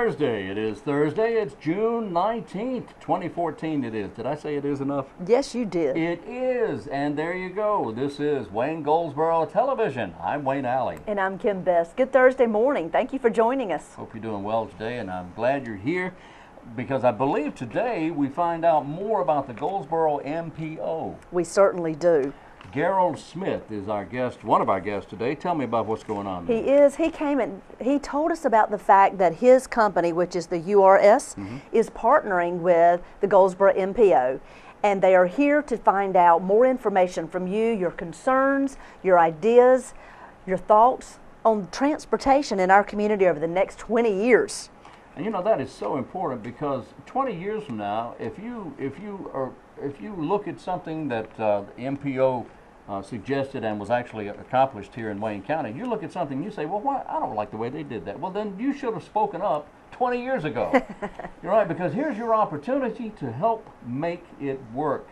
Thursday. It is Thursday. It's June 19th, 2014 it is. Did I say it is enough? Yes, you did. It is, and there you go. This is Wayne Goldsboro Television. I'm Wayne Alley. And I'm Kim Best. Good Thursday morning. Thank you for joining us. Hope you're doing well today, and I'm glad you're here because I believe today we find out more about the Goldsboro MPO. We certainly do. GAROLD Smith is our guest, one of our guests today. Tell me about what's going on there. He is. He came and he told us about the fact that his company, which is the URS, is partnering with the Goldsboro MPO. And they are here to find out more information from you, your concerns, your ideas, your thoughts on transportation in our community over the next 20 years. And you know, that is so important because 20 years from now, if you look at something that the MPO suggested and was actually accomplished here in Wayne County, you look at something, you say, well, why? I don't like the way they did that. Well, then you should have spoken up 20 years ago. You're right, because here's your opportunity to help make it work.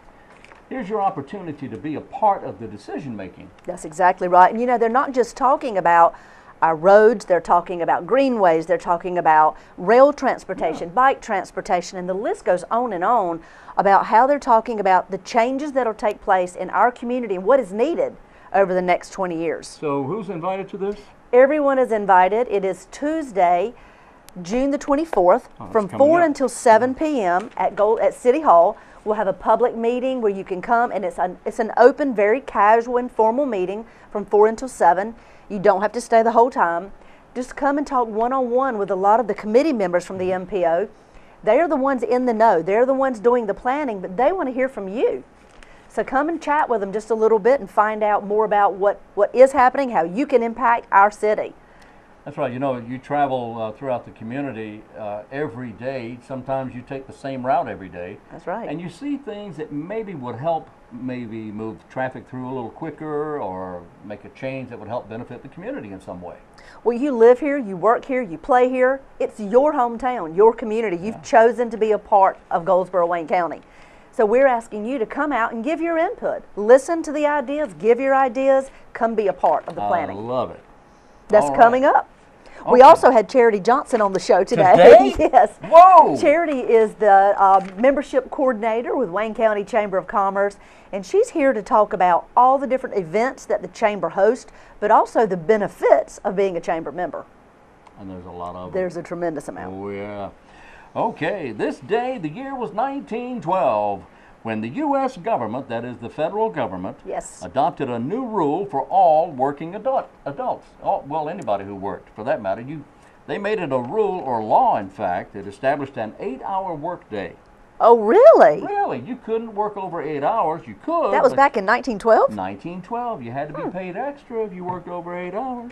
Here's your opportunity to be a part of the decision making. That's exactly right. And you know, they're not just talking about our roads, they're talking about greenways, they're talking about rail transportation, bike transportation, and the list goes on about how they're talking about the changes that will take place in our community and what is needed over the next 20 years. So who's invited to this? Everyone is invited. It is Tuesday, June the 24th, from 4 until 7 p.m. at City Hall. We'll have a public meeting where you can come, and it's an open, very casual, informal meeting from 4 until 7. You don't have to stay the whole time. Just come and talk one-on-one with a lot of the committee members from the MPO. They are the ones in the know. They're the ones doing the planning, but they want to hear from you. So come and chat with them just a little bit and find out more about what is happening, how you can impact our city. That's right. You know, you travel throughout the community every day. Sometimes you take the same route every day. That's right. And you see things that maybe would help maybe move traffic through a little quicker or make a change that would help benefit the community in some way. Well, you live here, you work here, you play here. It's your hometown, your community. You've chosen to be a part of Goldsboro, Wayne County. So we're asking you to come out and give your input. Listen to the ideas, give your ideas, come be a part of the planning. I love it. That's coming up. We also had Charity Johnson on the show today. Today? Yes. Whoa! Charity is the membership coordinator with Wayne County Chamber of Commerce, and she's here to talk about all the different events that the Chamber hosts, but also the benefits of being a Chamber member. And there's a lot of them. There's a tremendous amount. Oh, yeah. Okay, this day, the year was 1912, when the U.S. government, that is the federal government, adopted a new rule for all working adults. Well, anybody who worked, for that matter. They made it a rule or law, in fact, that established an 8-hour workday. Oh, really? Really. You couldn't work over 8 hours. You could. That was back in 1912? 1912. You had to be paid extra if you worked over 8 hours.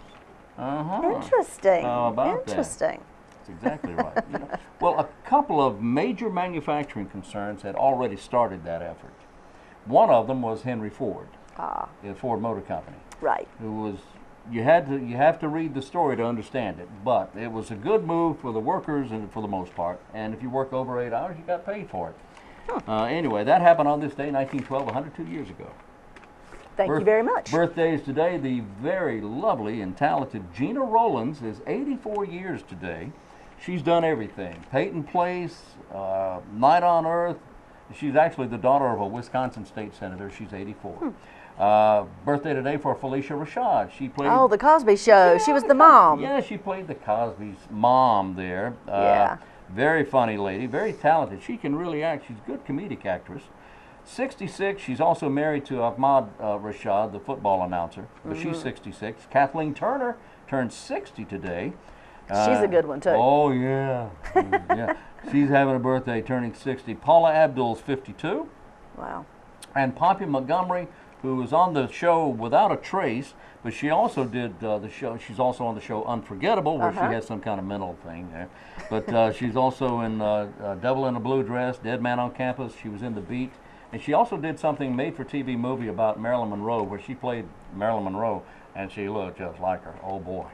Interesting. How about Interesting. That? That's exactly right. You know, well, a couple of major manufacturing concerns had already started that effort. One of them was Henry Ford, the Ford Motor Company. Right. Who was, you have to read the story to understand it, but it was a good move for the workers and for the most part, and if you work over 8 hours, you got paid for it. Anyway, that happened on this day, 1912, 102 years ago. Thank you very much. Birthdays today, the very lovely and talented Gina Rollins is 84 years today. She's done everything. Peyton Place, Night on Earth. She's actually the daughter of a Wisconsin state senator. She's 84. Birthday today for Felicia Rashad. She played... Oh, the Cosby Show. She was the mom. Yeah, she played the Cosby's mom there. Yeah. Very funny lady, very talented. She can really act. She's a good comedic actress. 66, she's also married to Ahmad Rashad, the football announcer, but she's 66. Kathleen Turner turned 60 today. She's a good one, too. Oh, yeah. Yeah. She's having a birthday, turning 60. Paula Abdul's 52. Wow. And Poppy Montgomery, who was on the show Without a Trace, but she also did the show, she's also on the show Unforgettable, where she has some kind of mental thing there. But she's also in Devil in a Blue Dress, Dead Man on Campus. She was in The Beat. And she also did something made-for-TV movie about Marilyn Monroe, where she played Marilyn Monroe, and she looked just like her. Oh, boy.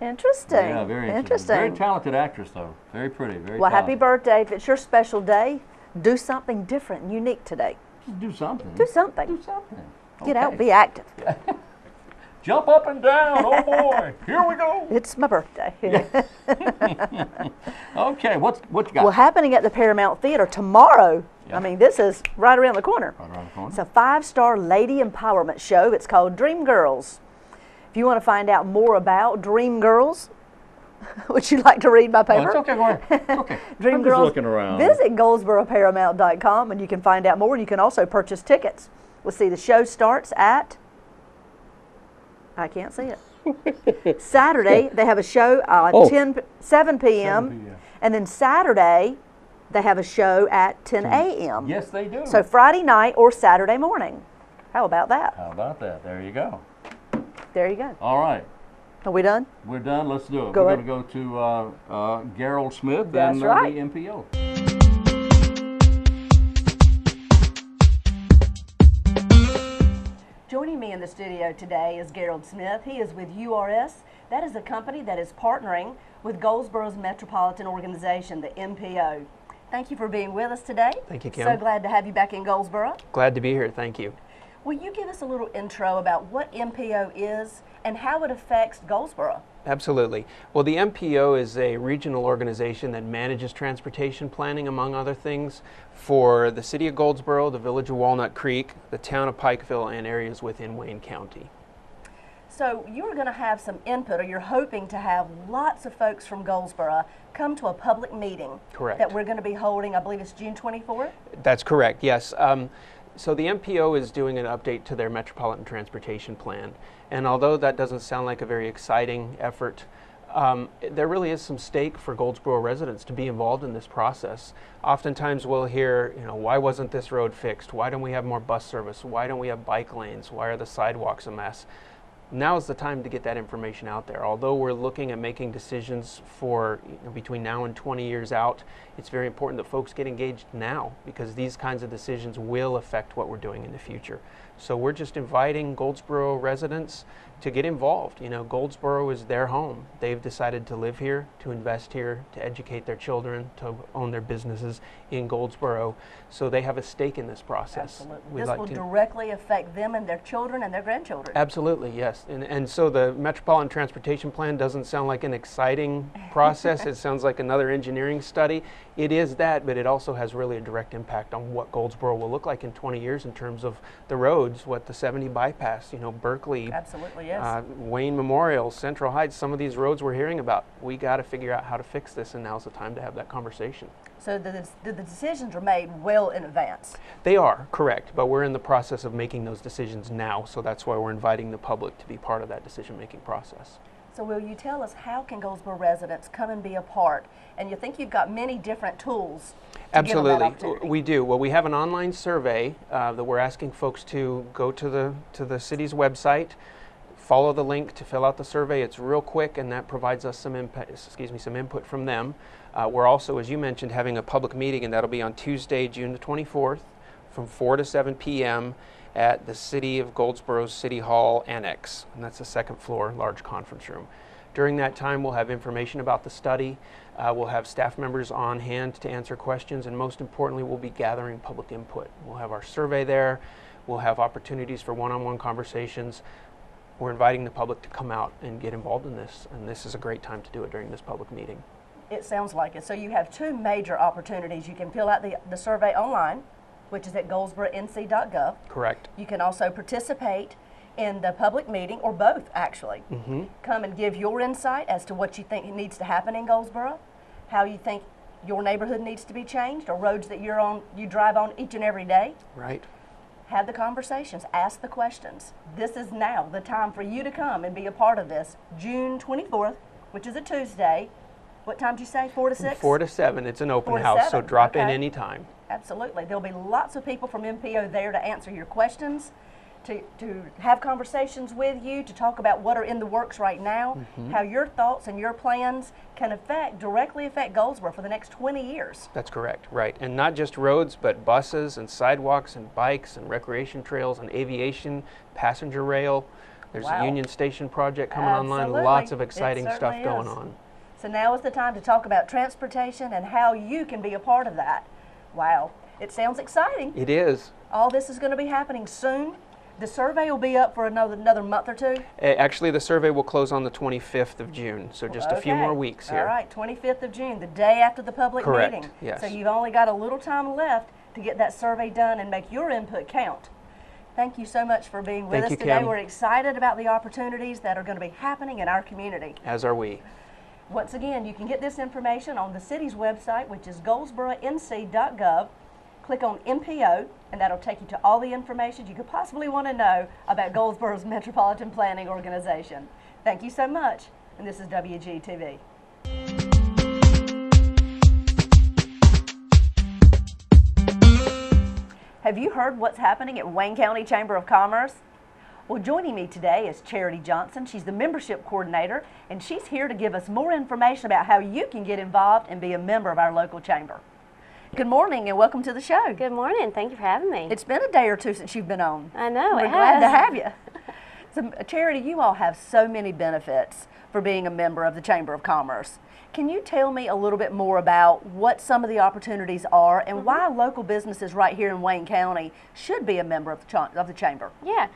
Interesting. Yeah, very interesting. Very talented actress, though. Very pretty, very Well, talented. happy birthday. If it's your special day, do something different and unique today. Just do something. Do something. Do something. Get out, be active. Jump up and down, oh boy, here we go. It's my birthday. Okay, what you got? Well, happening at the Paramount Theater tomorrow. Yeah. I mean, this is right around the corner. Right around the corner. It's a 5-star lady empowerment show. It's called Dream Girls. If you want to find out more about Dream Girls, would you like to read my paper? Oh, it's okay, go ahead. It's okay. Dream I'm Girls. just looking around. Visit GoldsboroParamount.com and you can find out more, and you can also purchase tickets. We'll see, the show starts at, I can't see it. Saturday, they have a show at 7 p.m. And then Saturday, they have a show at 10 a.m. Yes, they do. So Friday night or Saturday morning. How about that? How about that? There you go. There you go. All right. Are we done? We're done. Let's do it. Go We're ahead. going to go to Garold Smith That's and right. the MPO. Joining me in the studio today is Garold Smith. He is with URS. That is a company that is partnering with Goldsboro's Metropolitan Organization, the MPO. Thank you for being with us today. Thank you, Kim. So glad to have you back in Goldsboro. Glad to be here. Thank you. Will you give us a little intro about what MPO is and how it affects Goldsboro? Absolutely. Well, the MPO is a regional organization that manages transportation planning, among other things, for the city of Goldsboro, the village of Walnut Creek, the town of Pikeville, and areas within Wayne County. So you're going to have some input, or you're hoping to have lots of folks from Goldsboro come to a public meeting. Correct. That we're going to be holding, I believe it's June 24th? That's correct, yes. So the MPO is doing an update to their Metropolitan Transportation Plan. And although that doesn't sound like a very exciting effort, there really is some stake for Goldsboro residents to be involved in this process. Oftentimes we'll hear, why wasn't this road fixed? Why don't we have more bus service? Why don't we have bike lanes? Why are the sidewalks a mess? Now is the time to get that information out there. Although we're looking at making decisions for between now and 20 years out, it's very important that folks get engaged now, because these kinds of decisions will affect what we're doing in the future. So we're just inviting Goldsboro residents to get involved. Goldsboro is their home. They've decided to live here, to invest here, to educate their children, to own their businesses in Goldsboro. So they have a stake in this process. Absolutely. This will directly affect them and their children and their grandchildren. Absolutely, yes. And so the Metropolitan Transportation Plan doesn't sound like an exciting process. It sounds like another engineering study. It is that, but it also has really a direct impact on what Goldsboro will look like in 20 years in terms of the roads, what the 70 bypass, Berkeley. Absolutely, yes. Wayne Memorial, Central Heights, some of these roads we're hearing about. We got to figure out how to fix this, and now's the time to have that conversation. So the decisions are made well in advance. They are, correct, but we're in the process of making those decisions now, so that's why we're inviting the public to be part of that decision-making process. So will you tell us, how can Goldsboro residents come and be a part? And you think you've got many different tools to give them that opportunity. We do. Well, we have an online survey that we're asking folks to go to the city's website, follow the link to fill out the survey. It's real quick, and that provides us some input from them. We're also, as you mentioned, having a public meeting, and that'll be on Tuesday, June the 24th, from 4 to 7 p.m. at the City of Goldsboro's City Hall Annex, and that's the second floor, large conference room. During that time, we'll have information about the study. We'll have staff members on hand to answer questions, and most importantly, we'll be gathering public input. We'll have our survey there. We'll have opportunities for one-on-one conversations. We're inviting the public to come out and get involved in this, and this is a great time to do it during this public meeting. It sounds like it. So you have two major opportunities. You can fill out the survey online, which is at goldsboronc.gov. Correct. You can also participate in the public meeting, or both actually. Come and give your insight as to what you think needs to happen in Goldsboro, how you think your neighborhood needs to be changed, or roads that you drive on each and every day. Right. Have the conversations, ask the questions. This is now the time for you to come and be a part of this. June 24th, which is a Tuesday. What time did you say, 4 to 6? 4 to 7. It's an open 4 to house, 7. so drop in Okay. anytime. Absolutely. There'll be lots of people from MPO there to answer your questions, to have conversations with you, to talk about what are in the works right now, how your thoughts and your plans can directly affect Goldsboro for the next 20 years. That's correct, right. And not just roads, but buses and sidewalks and bikes and recreation trails and aviation, passenger rail. There's a Union Station project coming online. Lots of exciting stuff going on. So now is the time to talk about transportation and how you can be a part of that. Wow, it sounds exciting. It is. All this is going to be happening soon. The survey will be up for another month or two? Actually, the survey will close on the 25th of June, so just a few more weeks here. All right, 25th of June, the day after the public Correct. meeting. Yes. So you've only got a little time left to get that survey done and make your input count. Thank you so much for being with us today. Kim. We're excited about the opportunities that are going to be happening in our community. As are we. Once again, you can get this information on the city's website, which is goldsboronc.gov. Click on MPO, and that'll take you to all the information you could possibly want to know about Goldsboro's Metropolitan Planning Organization. Thank you so much, and this is WGTV. Have you heard what's happening at Wayne County Chamber of Commerce? Well, joining me today is Charity Johnson. She's the membership coordinator, and she's here to give us more information about how you can get involved and be a member of our local chamber. Good morning and welcome to the show. Good morning. Thank you for having me. It's been a day or two since you've been on. I know. We're glad to have you. So, Charity, you all have so many benefits for being a member of the Chamber of Commerce. Can you tell me a little bit more about what some of the opportunities are and why local businesses right here in Wayne County should be a member of the Chamber? Yeah.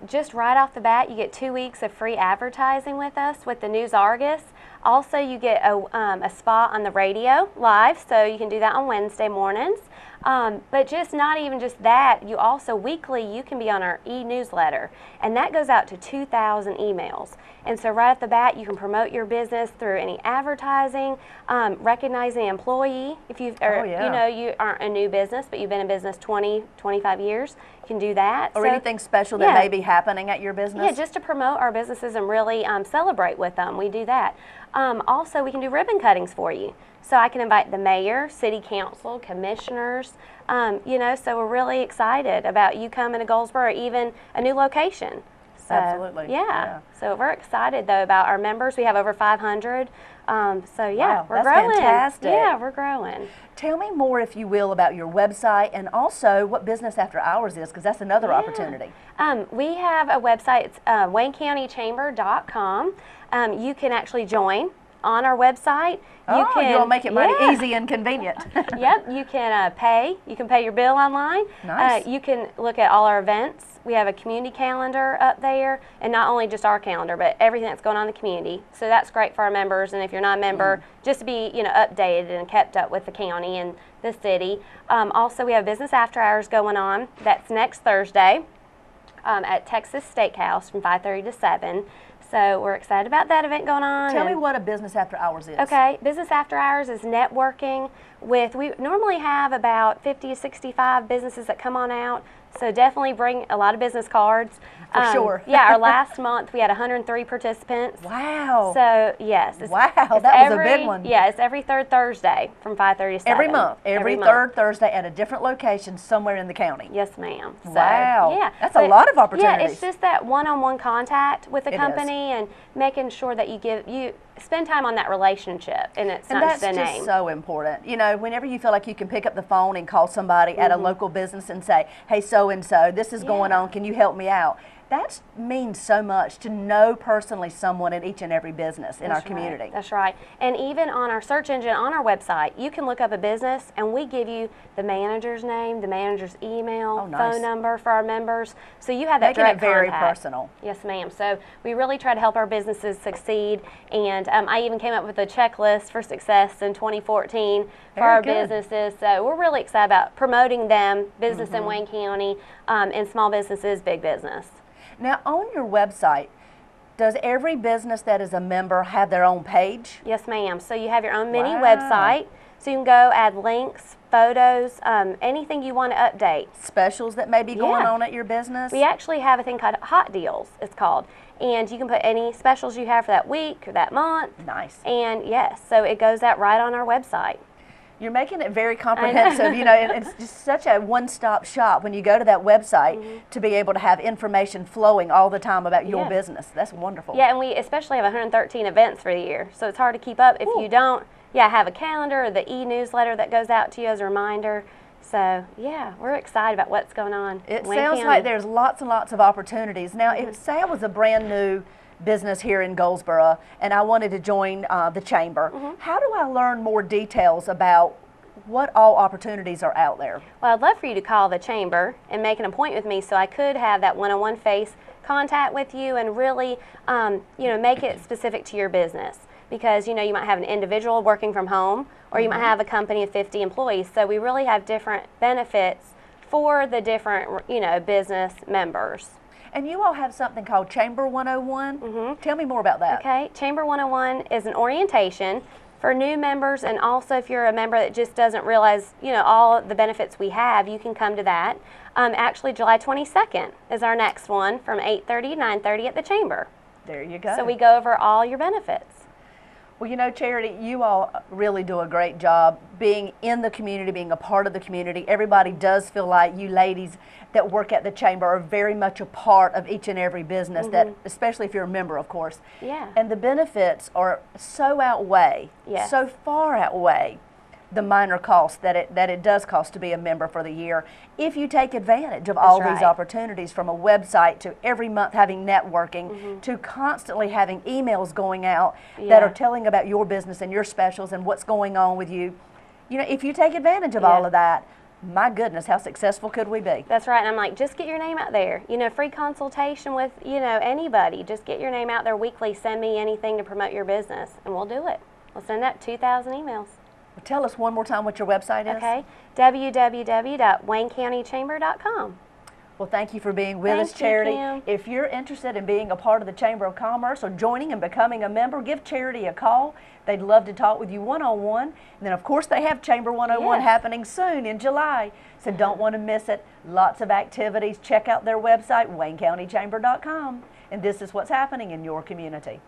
Just right off the bat, you get 2 weeks of free advertising with us with the News Argus. Also, you get a spot on the radio live, so you can do that on Wednesday mornings. But just not even just that, you also weekly you can be on our e-newsletter, and that goes out to 2,000 emails. And so right off the bat, you can promote your business through any advertising, recognizing an employee. If you've, or, you know, you aren't a new business, but you've been in business 20, 25 years, you can do that. Or anything special that may be happening at your business? Yeah, just to promote our businesses and really celebrate with them. We do that. Also, we can do ribbon cuttings for you. So I can invite the mayor, city council, commissioners, you know, so we're really excited about you coming to Goldsboro or even a new location. So, absolutely. Yeah. So we're excited, though, about our members. We have over 500. So, yeah, wow, we're growing. Fantastic. Yeah, we're growing. Tell me more, if you will, about your website and also what Business After Hours is, because that's another opportunity. We have a website. It's WayneCountyChamber.com. You can actually join on our website. You'll make it mighty easy and convenient. Yep, you can pay. You can pay your bill online. Nice. You can look at all our events. We have a community calendar up there, and not only just our calendar, but everything that's going on in the community. So that's great for our members, and if you're not a member, just to be, you know, updated and kept up with the county and the city. Also, we have Business After Hours going on. That's next Thursday at Texas Steakhouse from 5:30 to 7. So we're excited about that event going on. Tell me what a Business After Hours is. Okay, Business After Hours is networking with, we normally have about 50 to 65 businesses that come on out. So definitely bring a lot of business cards. For sure. Yeah, our last month we had 103 participants. Wow. So yes. Wow, that was a big one. Yeah, it's every third Thursday from 5:30 to 7. Every month. Every third Thursday at a different location somewhere in the county. Yes, ma'am. So, wow. Yeah. That's a lot of opportunities. Yeah, it's just that one-on-one contact with the company and making sure that you spend time on that relationship, and it's not just a name. And that's just so important. You know, whenever you feel like you can pick up the phone and call somebody at a local business and say, hey, so-and-so, this is going on, can you help me out? That means so much to know personally someone in each and every business in our community. That's right. And even on our search engine on our website, you can look up a business and we give you the manager's name, the manager's email, phone number for our members. So you have that direct contact. Making it very personal. Yes, ma'am. So we really try to help our businesses succeed. And I even came up with a checklist for success in 2014 for our businesses. So we're really excited about promoting them, business in Wayne County, and small businesses, big business. Now, on your website, does every business that is a member have their own page? Yes, ma'am. So you have your own mini website. So you can go add links, photos, anything you want to update. Specials that may be going on at your business? We actually have a thing called Hot Deals, it's called. And you can put any specials you have for that week or that month. Nice. And yes, so it goes out right on our website. You're making it very comprehensive. You know, it's just such a one-stop shop when you go to that website to be able to have information flowing all the time about your business. That's wonderful. Yeah, and we especially have 113 events for the year, so it's hard to keep up if you don't have a calendar or the e-newsletter that goes out to you as a reminder. So, yeah, we're excited about what's going on. It sounds like there's lots and lots of opportunities. Now, if say I was a brand new business here in Goldsboro and I wanted to join the chamber, how do I learn more details about what all opportunities are out there? Well, I'd love for you to call the chamber and make an appointment with me so I could have that one-on-one face contact with you and really, make it specific to your business. Because, you might have an individual working from home, or you might have a company of 50 employees. So we really have different benefits for the different, business members. And you all have something called Chamber 101. Tell me more about that. Okay, Chamber 101 is an orientation for new members, and also if you're a member that just doesn't realize, all the benefits we have, you can come to that. Actually, July 22nd is our next one from 8:30 to 9:30 at the Chamber. There you go. So we go over all your benefits. Well, Charity, you all really do a great job being in the community, being a part of the community. Everybody does feel like you ladies that work at the Chamber are very much a part of each and every business, that, especially if you're a member, of course. Yeah. And the benefits are so so far outweigh the minor cost that it does cost to be a member for the year if you take advantage of all these opportunities, from a website to every month having networking to constantly having emails going out that are telling about your business and your specials and what's going on with you. If you take advantage of all of that, my goodness, how successful could we be? That's right. And I'm like, just get your name out there. Free consultation with, anybody. Just get your name out there weekly. Send me anything to promote your business, and we'll do it. We'll send out 2,000 emails. Tell us one more time what your website is. Okay, www.waynecountychamber.com. Well, thank you for being with us, Charity. Kim. If you're interested in being a part of the Chamber of Commerce or joining and becoming a member, give Charity a call. They'd love to talk with you one-on-one. And then, of course, they have Chamber 101 happening soon in July, so don't want to miss it. Lots of activities. Check out their website, waynecountychamber.com. And this is what's happening in your community.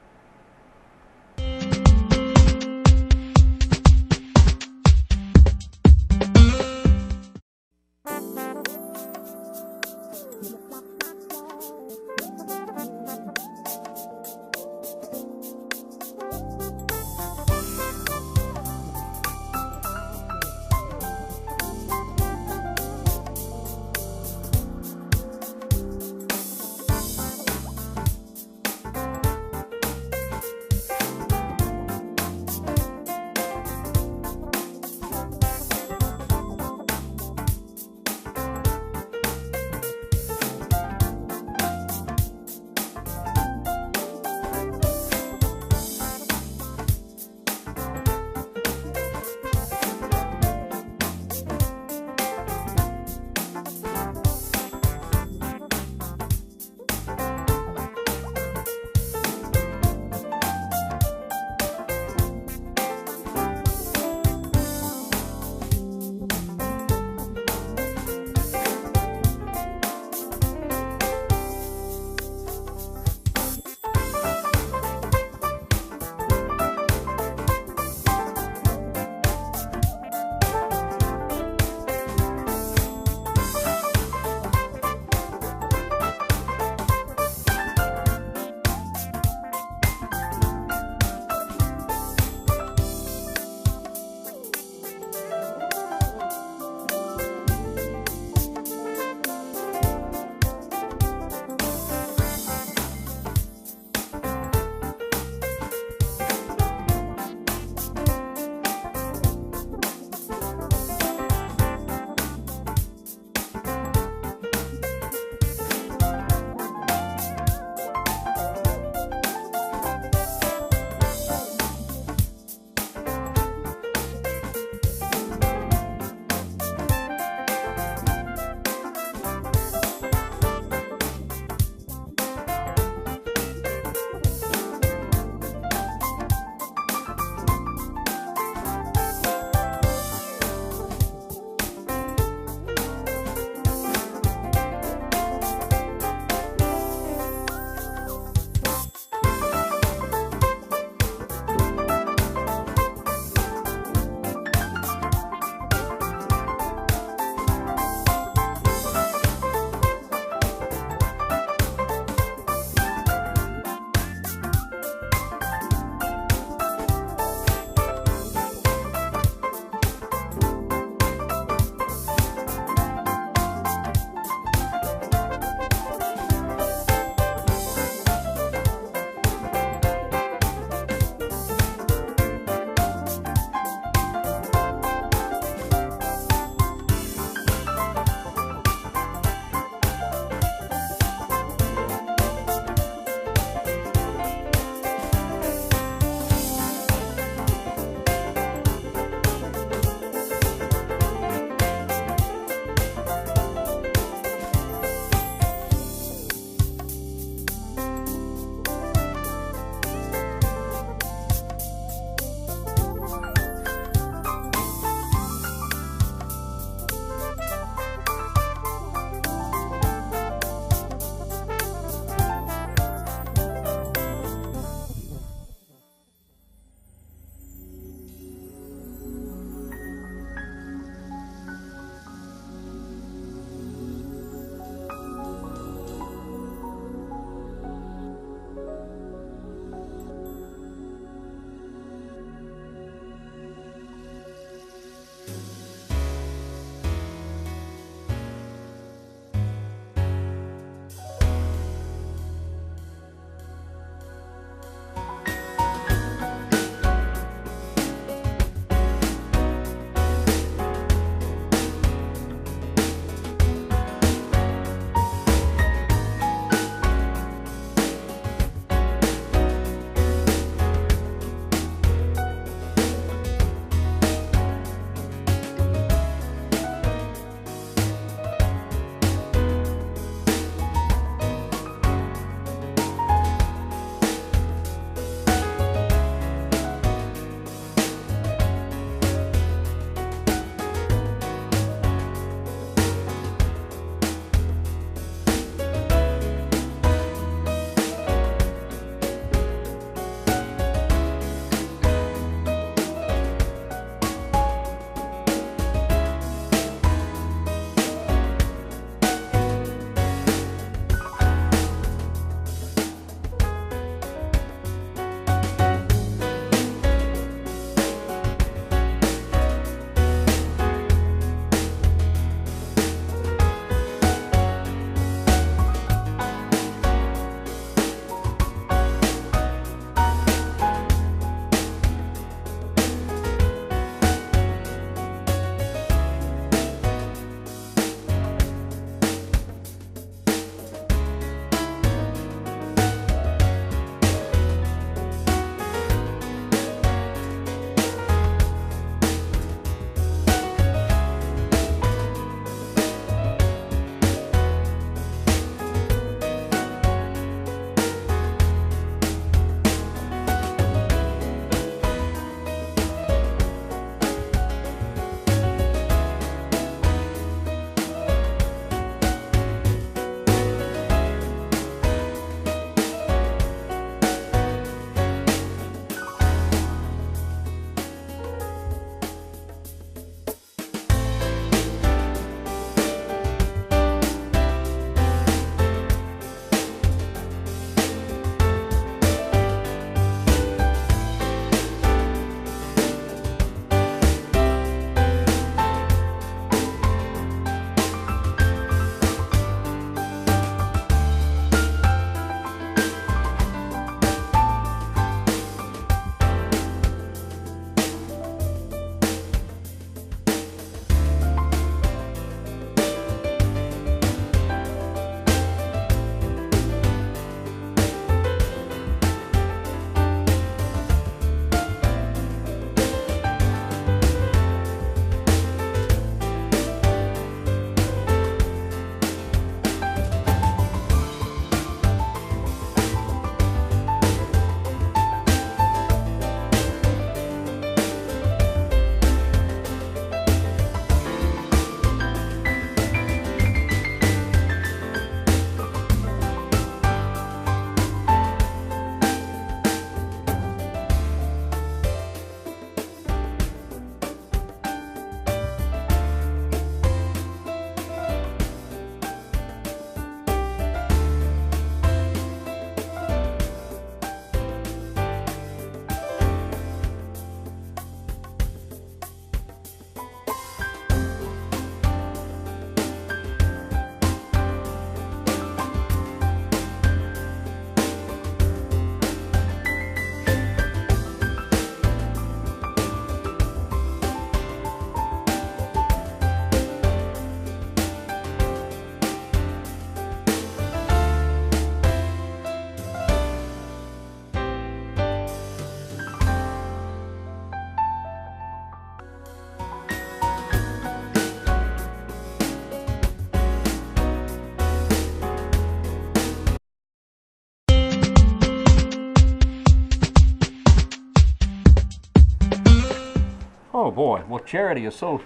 Oh boy, well charity is so,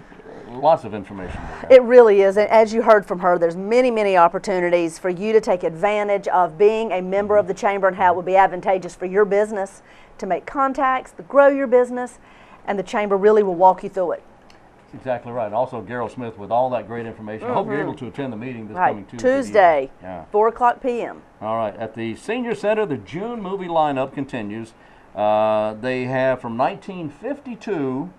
lots of information there. It really is, and as you heard from her, there's many, many opportunities for you to take advantage of being a member of the Chamber and how it would be advantageous for your business to make contacts, to grow your business, and the Chamber really will walk you through it. That's exactly right. Also, Gerald Smith with all that great information. I hope you're able to attend the meeting this Right, coming Tuesday. Tuesday, Yeah. 4 o'clock p.m. All right, at the Senior Center, the June movie lineup continues. They have from 1952,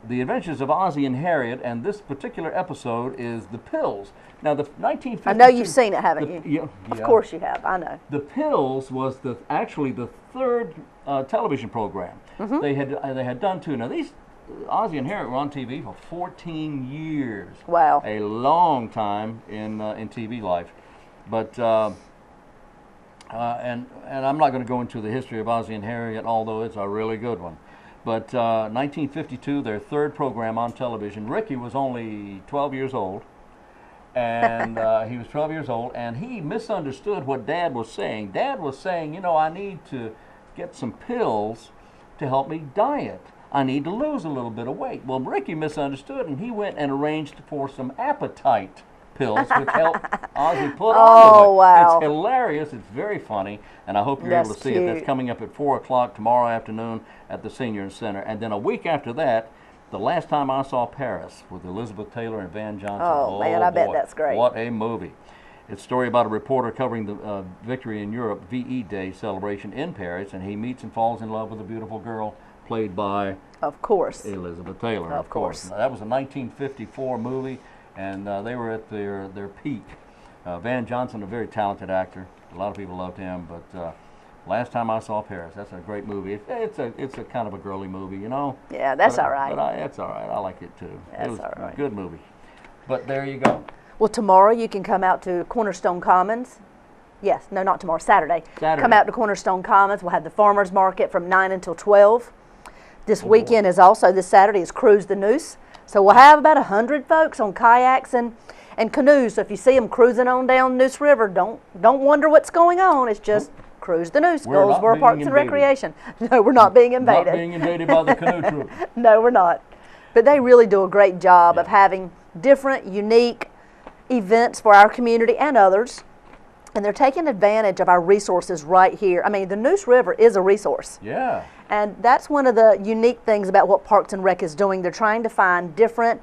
The Adventures of Ozzie and Harriet, and this particular episode is The Pills. Now, the 1952... I know you've seen it, haven't you? Yeah, Of course you have, I know. The Pills was actually the third television program. They had done two. Now, these Ozzie and Harriet were on TV for 14 years. Wow. A long time in TV life. But... and I'm not going to go into the history of Ozzie and Harriet, although it's a really good one. But 1952, their third program on television. Ricky was only 12 years old, and he was 12 years old, and he misunderstood what Dad was saying. Dad was saying, you know, I need to get some pills to help me diet. I need to lose a little bit of weight. Well, Ricky misunderstood, and he went and arranged for some appetite pills which help Ozzie put on the weight. Wow. It's hilarious. It's very funny, and I hope you're able to see it. That's coming up at 4 o'clock tomorrow afternoon at the Senior Center. And then a week after that, The Last Time I Saw Paris with Elizabeth Taylor and Van Johnson. Oh man, I bet that's great. What a movie. It's a story about a reporter covering the Victory in Europe VE Day celebration in Paris, and he meets and falls in love with a beautiful girl played by... Of course. Elizabeth Taylor, Of course. That was a 1954 movie, and they were at their peak. Van Johnson, a very talented actor. A lot of people loved him, but Last Time I Saw Paris, that's a great movie. It's a kind of a girly movie, you know? Yeah, that's all right. But that's all right. I like it too. That's it was all right. a good movie. But there you go. Well, tomorrow you can come out to Cornerstone Commons. Yes, no, not tomorrow, Saturday. Saturday. Come out to Cornerstone Commons. We'll have the farmers market from 9 until 12. This weekend is also, this Saturday is Cruise the Noose. So we'll have about 100 folks on kayaks and canoes. So if you see them cruising on down Noose River, don't wonder what's going on. It's just Cruise the Noose, Goldsboro Parks and Recreation. No, we're not being invaded. Not being invaded by the canoe troop. No, we're not. But they really do a great job of having different, unique events for our community and others. And they're taking advantage of our resources right here. I mean, the Noose River is a resource. Yeah. And that's one of the unique things about what Parks and Rec is doing. They're trying to find different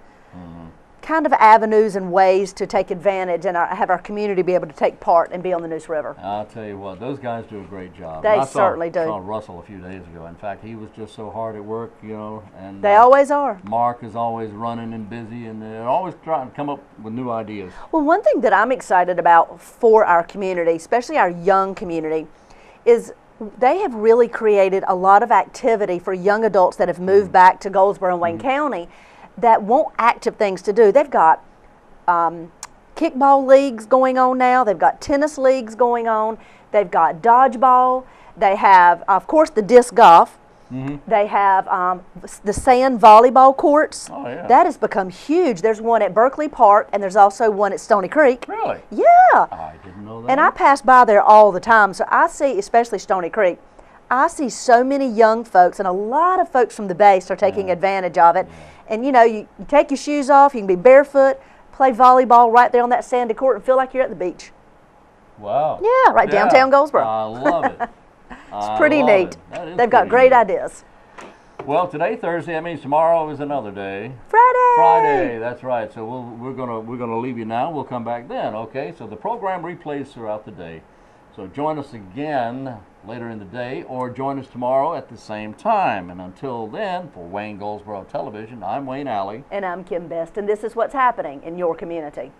kind of avenues and ways to take advantage and have our community be able to take part and be on the Noose River. I'll tell you what, those guys do a great job. They certainly do. I saw Russell a few days ago. In fact, he was just so hard at work, you know. And They always are. Mark is always running and busy, and they're always trying to come up with new ideas. Well, one thing that I'm excited about for our community, especially our young community, is they have really created a lot of activity for young adults that have moved back to Goldsboro and Wayne County that want active things to do. They've got kickball leagues going on now. They've got tennis leagues going on. They've got dodgeball. They have, of course, the disc golf. They have the sand volleyball courts. Oh, yeah. That has become huge. There's one at Berkeley Park, and there's also one at Stony Creek. Really? Yeah. I didn't know that. And I pass by there all the time, so I see, especially Stony Creek, I see so many young folks, and a lot of folks from the base are taking advantage of it. And you know, you take your shoes off, you can be barefoot, play volleyball right there on that sandy court and feel like you're at the beach. Wow. Yeah, right downtown Goldsboro. I love it. It's pretty neat. They've got great ideas. Well, today, Thursday, that means tomorrow is another day. Friday. Friday, that's right. So we're gonna leave you now. We'll come back then. Okay. So the program replays throughout the day. So join us again later in the day, or join us tomorrow at the same time. And until then, for Wayne Goldsboro Television, I'm Wayne Alley. And I'm Kim Best, and this is what's happening in your community.